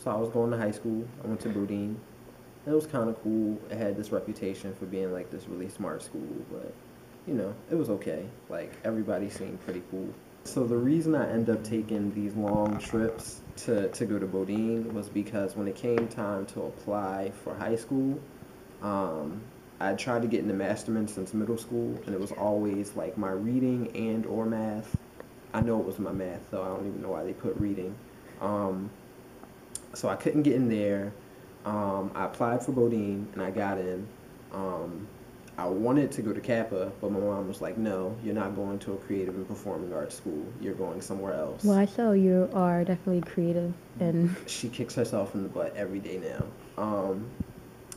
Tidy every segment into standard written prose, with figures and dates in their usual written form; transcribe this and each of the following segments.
So I was going to high school. I went to Bodine. It was kind of cool. It had this reputation for being like this really smart school, but it was okay. Like everybody seemed pretty cool. So the reason I ended up taking these long trips to go to Bodine was because when it came time to apply for high school, I tried to get into Masterman since middle school, and it was always like my reading and or math. I know it was my math, though. I don't even know why they put reading. Um, so I couldn't get in there. I applied for Bodine, and I got in. Um, I wanted to go to Kappa, but my mom was like, no, you're not going to a creative and performing arts school. You're going somewhere else. Well, I saw you are definitely creative and She kicks herself in the butt every day now.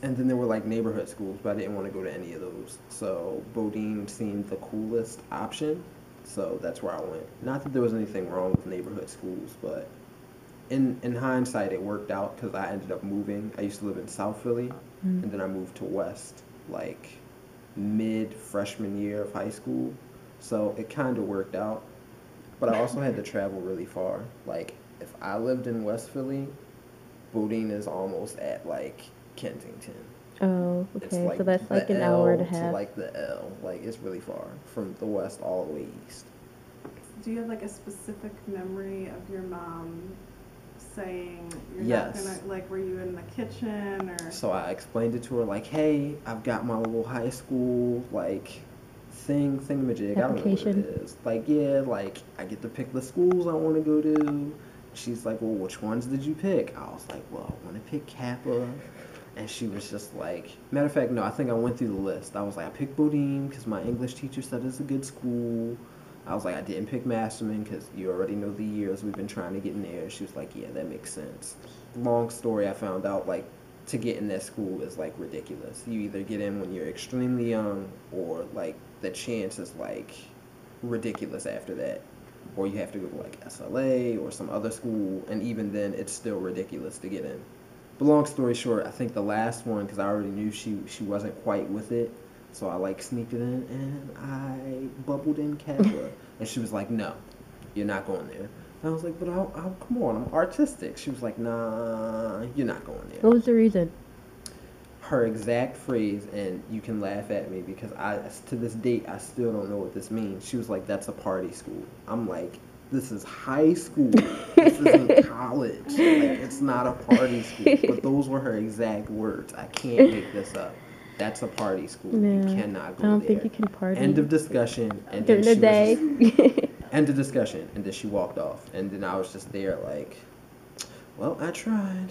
And then there were like neighborhood schools, but I didn't want to go to any of those. So Bodine seemed the coolest option. So that's where I went. Not that there was anything wrong with neighborhood schools, but in hindsight, it worked out because I ended up moving. I used to live in South Philly, mm, and then I moved to West, like mid freshman year of high school. So it kind of worked out. But I also had to travel really far. Like if I lived in West Philly, Bodine is almost at like Kensington. oh, It's okay. like So that's like the an hour and a L to half. like the L. Like it's really far from the West all the way east. Do you have like a specific memory of your mom saying you're not Yes. gonna, like, were you in the kitchen or? So I explained it to her like, hey, I've got my little high school like thingamajig. I don't know what it Application. is. Like, yeah, like I get to pick the schools I want to go to. She's like, well, which ones did you pick? I was like, well, I want to pick Kappa. And she was just like, matter of fact, no, I think I went through the list. I was like, I picked Bodine because my English teacher said it's a good school. I was like, I didn't pick Masterman because you already know the years we've been trying to get in there. She was like, yeah, that makes sense. Long story, I found out, like, to get in that school is, like, ridiculous. You either get in when you're extremely young or, like, the chance is, like, ridiculous after that. Or you have to go to, like, SLA or some other school, and even then, it's still ridiculous to get in. But long story short, I think the last one, because I already knew she wasn't quite with it, so I like sneaked it in and I bubbled in Kappa. And she was like, no, you're not going there. And I was like, but I'll come on, I'm artistic. She was like, nah, you're not going What there. was the reason? Her exact phrase, and you can laugh at me because to this date, I still don't know what this means. She was like, that's a party school. I'm like, this is high school. This isn't college. Like, it's not a party school. But those were her exact words. I can't make this up. That's a party school. You Yeah, cannot I go don't think there. you can party End of discussion. And then during the she was just, day. end of discussion. And then she walked off. And then I was just there like, well, I tried.